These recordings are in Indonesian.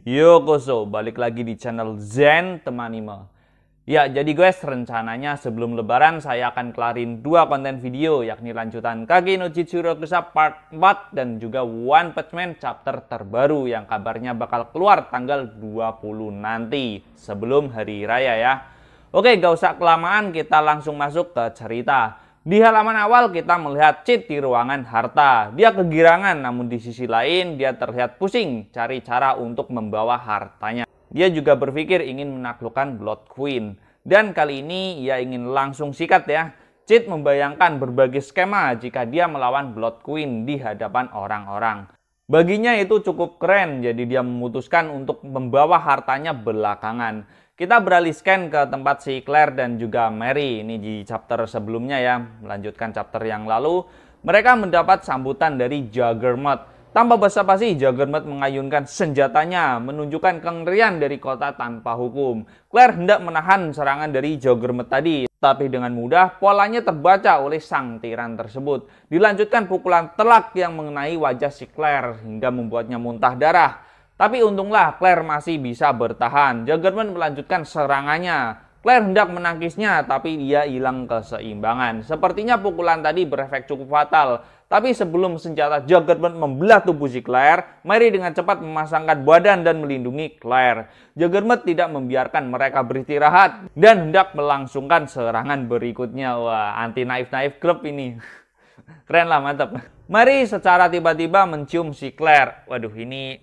Yokoso, balik lagi di channel Zen Temanime. Ya, jadi guys, rencananya sebelum lebaran saya akan kelarin dua konten video, yakni lanjutan Kage no Jitsurokusa Part 4 dan juga One Punch Man chapter terbaru yang kabarnya bakal keluar tanggal 20 nanti, sebelum hari raya ya. Oke, gak usah kelamaan, kita langsung masuk ke cerita. Di halaman awal kita melihat Chit di ruangan harta. Dia kegirangan, namun di sisi lain dia terlihat pusing cari cara untuk membawa hartanya. Dia juga berpikir ingin menaklukkan Blood Queen. Dan kali ini ia ingin langsung sikat ya. Chit membayangkan berbagai skema jika dia melawan Blood Queen di hadapan orang-orang. Baginya itu cukup keren, jadi dia memutuskan untuk membawa hartanya belakangan. Kita beralih scan ke tempat si Claire dan juga Mary. Ini di chapter sebelumnya ya, melanjutkan chapter yang lalu. Mereka mendapat sambutan dari Juggernaut. Tanpa basa-basi, Juggernaut mengayunkan senjatanya, menunjukkan kengerian dari kota tanpa hukum. Claire hendak menahan serangan dari Juggernaut tadi, tapi dengan mudah polanya terbaca oleh sang tiran tersebut. Dilanjutkan pukulan telak yang mengenai wajah si Claire hingga membuatnya muntah darah. Tapi untunglah Claire masih bisa bertahan. Juggernaut melanjutkan serangannya. Claire hendak menangkisnya, tapi dia hilang keseimbangan. Sepertinya pukulan tadi berefek cukup fatal. Tapi sebelum senjata Juggernaut membelah tubuh si Claire, Mary dengan cepat memasangkan badan dan melindungi Claire. Juggernaut tidak membiarkan mereka beristirahat dan hendak melangsungkan serangan berikutnya. Wah, anti naif-naif klub ini. Keren lah, mantap. Mary secara tiba-tiba mencium si Claire. Waduh, ini...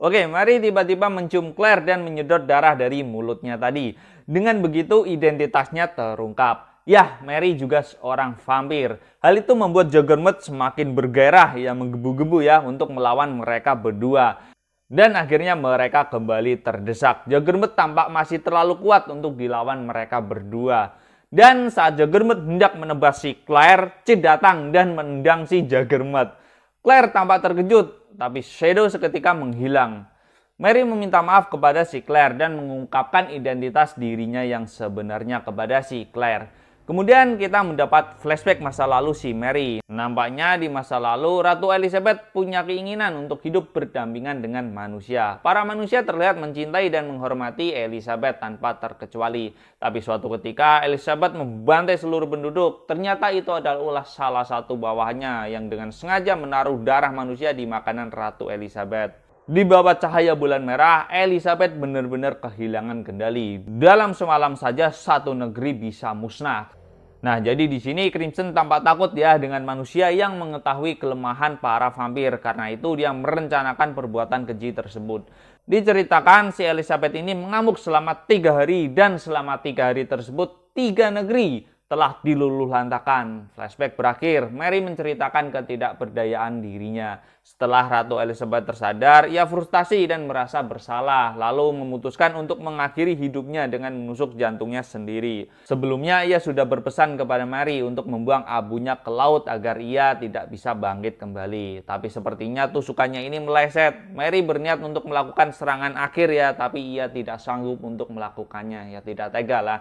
Oke, Mary tiba-tiba mencium Claire dan menyedot darah dari mulutnya tadi. Dengan begitu identitasnya terungkap. Yah, Mary juga seorang vampir. Hal itu membuat Juggernaut semakin bergairah, ya menggebu-gebu ya untuk melawan mereka berdua. Dan akhirnya mereka kembali terdesak. Juggernaut tampak masih terlalu kuat untuk dilawan mereka berdua. Dan saat Juggernaut hendak menebas si Claire, Chit datang dan menendang si Juggernaut. Claire tampak terkejut, tapi Shadow seketika menghilang. Mary meminta maaf kepada si Claire dan mengungkapkan identitas dirinya yang sebenarnya kepada si Claire. Kemudian kita mendapat flashback masa lalu si Mary. Nampaknya di masa lalu Ratu Elizabeth punya keinginan untuk hidup berdampingan dengan manusia. Para manusia terlihat mencintai dan menghormati Elizabeth tanpa terkecuali. Tapi suatu ketika Elizabeth membantai seluruh penduduk. Ternyata itu adalah salah satu bawahannya yang dengan sengaja menaruh darah manusia di makanan Ratu Elizabeth. Di bawah cahaya bulan merah, Elizabeth benar-benar kehilangan kendali. Dalam semalam saja satu negeri bisa musnah. Nah, jadi di sini Crimson tampak takut ya dengan manusia yang mengetahui kelemahan para vampir. Karena itu dia merencanakan perbuatan keji tersebut. Diceritakan si Elizabeth ini mengamuk selama 3 hari dan selama 3 hari tersebut 3 negeri telah diluluhlantakan. Flashback berakhir, Mary menceritakan ketidakberdayaan dirinya. Setelah Ratu Elizabeth tersadar, ia frustasi dan merasa bersalah, lalu memutuskan untuk mengakhiri hidupnya dengan menusuk jantungnya sendiri. Sebelumnya ia sudah berpesan kepada Mary untuk membuang abunya ke laut agar ia tidak bisa bangkit kembali. Tapi sepertinya tusukannya ini meleset. Mary berniat untuk melakukan serangan akhir ya, tapi ia tidak sanggup untuk melakukannya. Ya tidak tega lah.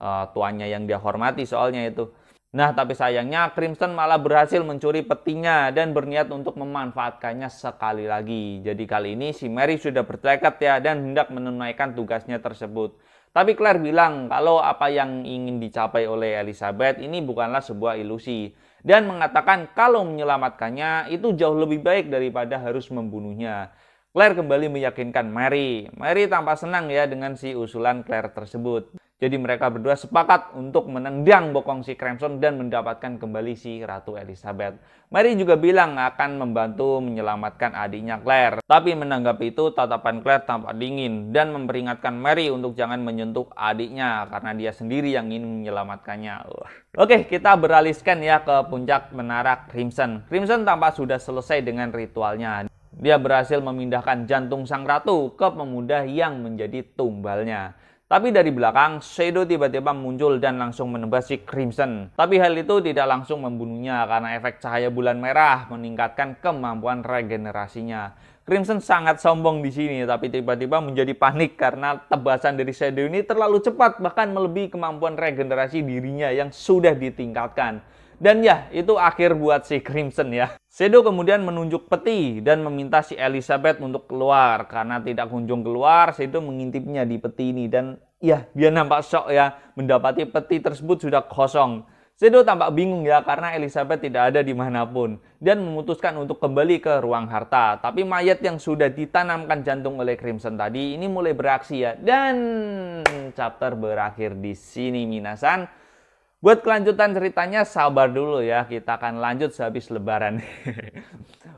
Tuannya yang dia hormati soalnya itu. Nah, tapi sayangnya Crimson malah berhasil mencuri petinya dan berniat untuk memanfaatkannya sekali lagi. Jadi kali ini si Mary sudah bertekad ya dan hendak menunaikan tugasnya tersebut. Tapi Claire bilang kalau apa yang ingin dicapai oleh Elizabeth ini bukanlah sebuah ilusi. Dan mengatakan kalau menyelamatkannya itu jauh lebih baik daripada harus membunuhnya. Claire kembali meyakinkan Mary. Mary tampak senang ya dengan si usulan Claire tersebut. Jadi mereka berdua sepakat untuk menendang bokong si Crimson dan mendapatkan kembali si Ratu Elizabeth. Mary juga bilang akan membantu menyelamatkan adiknya Claire. Tapi menanggapi itu tatapan Claire tampak dingin dan memperingatkan Mary untuk jangan menyentuh adiknya karena dia sendiri yang ingin menyelamatkannya. Oke, kita beralihkan ya ke puncak menara Crimson. Crimson tampak sudah selesai dengan ritualnya. Dia berhasil memindahkan jantung sang ratu ke pemuda yang menjadi tumbalnya. Tapi dari belakang, Shadow tiba-tiba muncul dan langsung menebas si Crimson. Tapi hal itu tidak langsung membunuhnya karena efek cahaya bulan merah meningkatkan kemampuan regenerasinya. Crimson sangat sombong di sini, tapi tiba-tiba menjadi panik karena tebasan dari Shadow ini terlalu cepat, bahkan melebihi kemampuan regenerasi dirinya yang sudah ditingkatkan. Dan ya, itu akhir buat si Crimson ya. Shadow kemudian menunjuk peti dan meminta si Elizabeth untuk keluar. Karena tidak kunjung keluar, Shadow mengintipnya di peti ini. Dan ya, dia nampak shock ya, mendapati peti tersebut sudah kosong. Shadow tampak bingung ya, karena Elizabeth tidak ada dimanapun. Dan memutuskan untuk kembali ke ruang harta. Tapi mayat yang sudah ditanamkan jantung oleh Crimson tadi, ini mulai beraksi ya. Dan chapter berakhir di sini, minasan. Buat kelanjutan ceritanya sabar dulu ya, kita akan lanjut sehabis lebaran.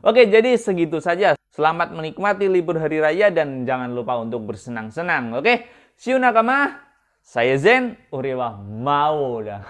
Oke, jadi segitu saja. Selamat menikmati libur hari raya dan jangan lupa untuk bersenang-senang. Oke, see you nakama. Saya Zen, uriwa mau dah.